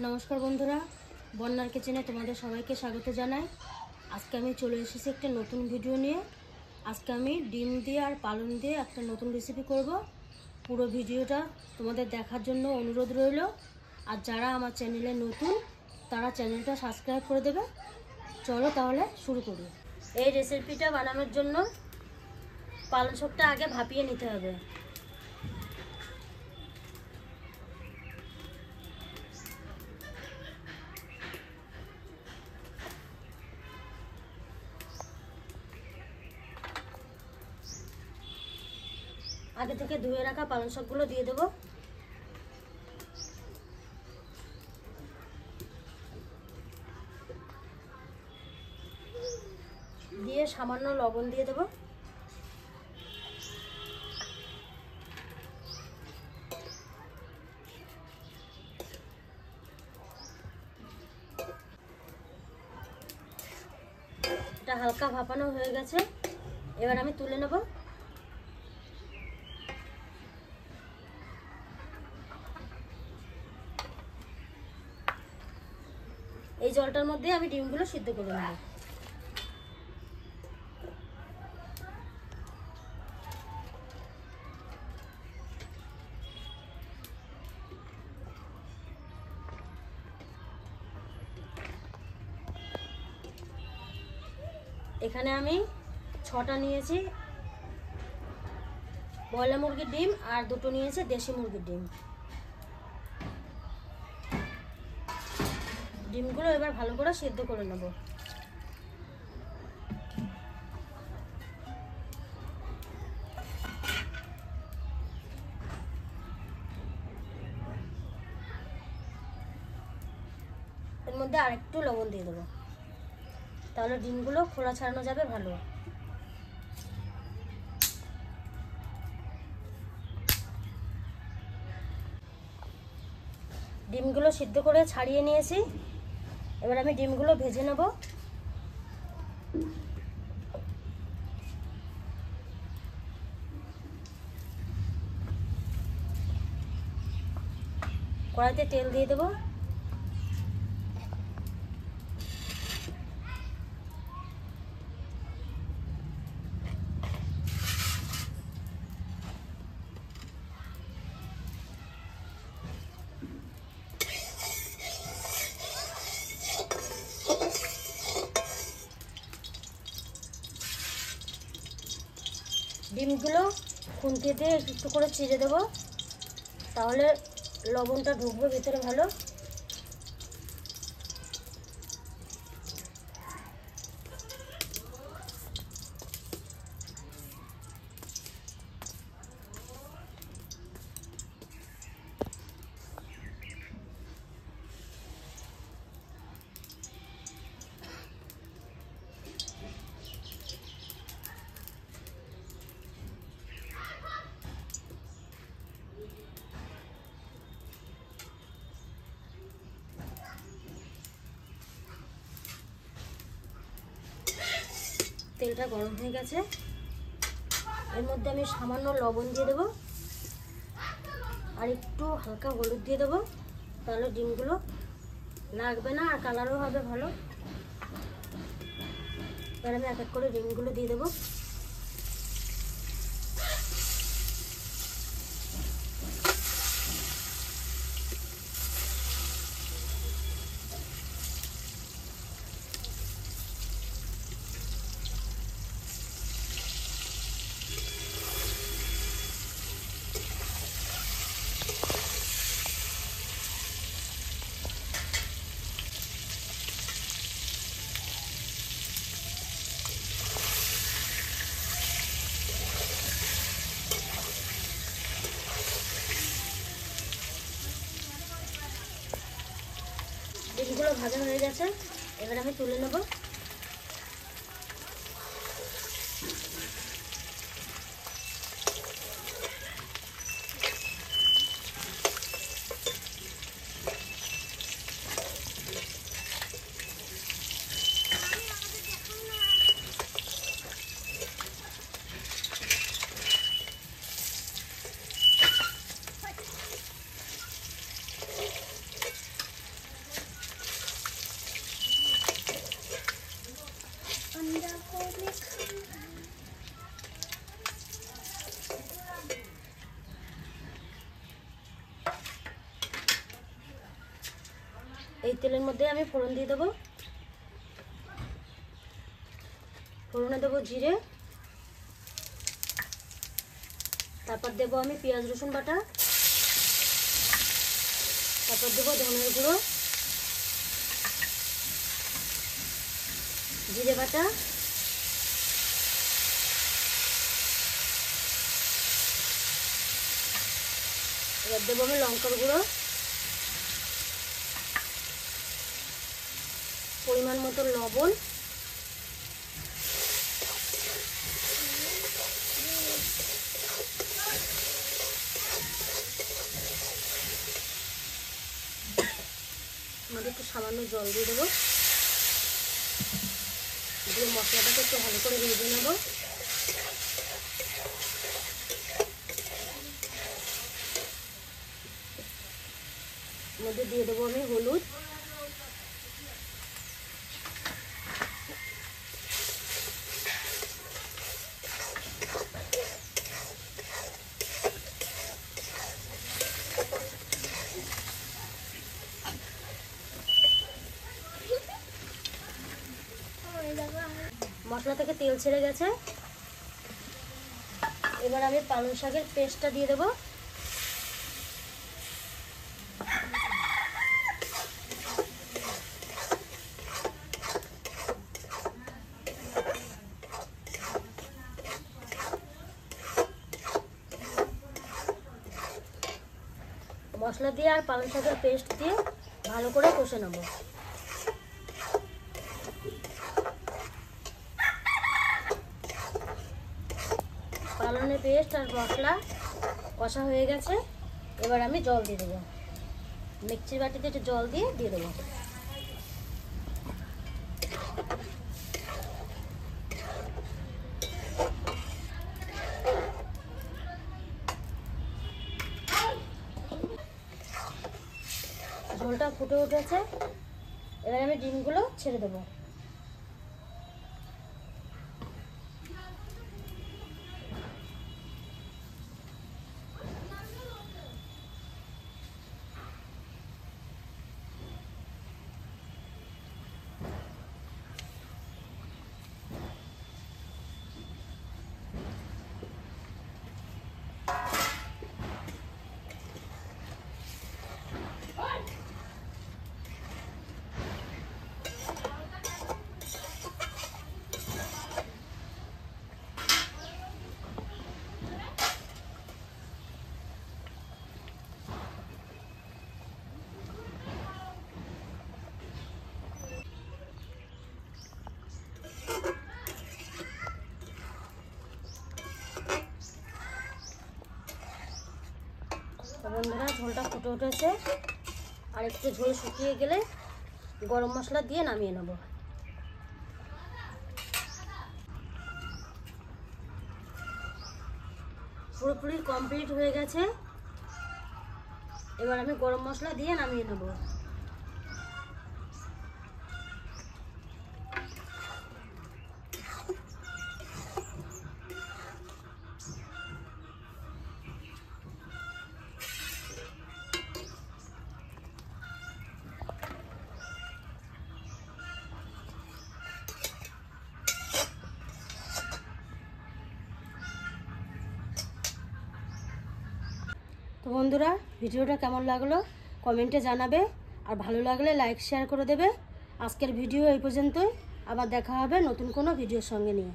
নমস্কার বন্ধুরা, বন্যার কিচেনে তোমাদের সবাইকে স্বাগত জানাই। আজকে আমি চলে এসেছি একটা নতুন ভিডিও নিয়ে। আজকে আমি ডিম দিয়ে আর পালং দিয়ে একটা নতুন রেসিপি করব। পুরো ভিডিওটা তোমাদের দেখার জন্য অনুরোধ রইল। আর যারা আমার চ্যানেলে নতুন তারা চ্যানেলটা সাবস্ক্রাইব করে দেবে। চলো তাহলে শুরু করি। এই রেসিপিটা বানানোর জন্য পালং শাকটা আগে ভাপিয়ে নিতে হবে। আগে থেকে ধুয়ে রাখা পালং শাকগুলো দিয়ে দেবো। দিয়ে সামান্য লবণ দিয়ে দেবো। এটা হালকা ভাপানো হয়ে গেছে, এবার আমি তুলে নেব। এই জলটার মধ্যে আমি ডিমগুলো সিদ্ধ করে নেব। এখানে আমি 6টা নিয়েছি ব্রয়লার মুরগির ডিম আর 2টো নিয়েছি দেশি মুরগির ডিম। ডিমগুলো এবার ভালো করে সিদ্ধ করে নেব। এর মধ্যে আরেকটু লবণ দিয়ে দেবো, তাহলে ডিমগুলো খোলা ছাড়ানো যাবে ভালো। ডিমগুলো সিদ্ধ করে ছাড়িয়ে নিয়েছি, এবার আমি ডিমগুলো ভেজে নেব। কড়াইতে তেল দিয়ে দেবো। ডিমগুলো খুন্তি দিয়ে একটু করে চিড়ে দেবো, তাহলে লবণটা ঢুকবে ভিতরে ভালো। তেলটা গরম হয়ে গেছে, এর মধ্যে আমি সামান্য লবণ দিয়ে দেবো আর একটু হালকা হলুদ দিয়ে দেবো, তাহলে ডিমগুলো লাগবে না আর কালারও হবে ভালো। এবার আমি এক এক করে ডিমগুলো দিয়ে দেবো। ডিমগুলো ভাজা হয়ে গেছে, এবার আমি তুলে নেব। এই তেলের মধ্যে আমি ফোড়ন দিয়ে দেবো। ফোড়নে দেবো জিরে, তারপর দেবো আমি পেঁয়াজ রসুন বাটা, তারপর দেবো ধনের গুঁড়ো, জিরে বাটা, এবার দেবো আমি লঙ্কার গুঁড়ো, পরিমাণ মতো লবণ, আমাদের একটু সামান্য জল দিয়ে দেবো, দিয়ে মশলাটাকে একটু ভালো করে ভেজে নেব। মধ্যে দিয়ে দেবো আমি হলুদ, মশলা থেকে তেল ছেড়ে গেছে। এবার আমি পালং শাকের পেস্টটা দিয়ে দেবো। মশলা দিয়ে আর পালং শাকের পেস্ট দিয়ে ভালো করে কষে নেব। পালনের পেস্ট আর মশলা কষা হয়ে গেছে। এবার আমি জল দিয়ে দেবো, মিক্সির বাটিতে একটু জল দিয়ে দেবো। ঝোলটা ফুটে উঠেছে, এবার আমি ডিমগুলো ছেড়ে দেবো। বন্ধুরা, ঝোলটা ফুটে উঠেছে, আর একটু ঝোল শুকিয়ে গেলে গরম মশলা দিয়ে নামিয়ে নেব। পুরোপুরি কমপ্লিট হয়ে গেছে। এবার আমি গরম মশলা দিয়ে নামিয়ে নেব। তো বন্ধুরা, ভিডিওটা কেমন লাগলো কমেন্টে জানাবে, আর ভালো লাগলে লাইক শেয়ার করে দেবে। আজকের ভিডিও এই পর্যন্তই, আবার দেখা হবে নতুন কোনো ভিডিওর সঙ্গে নিয়ে।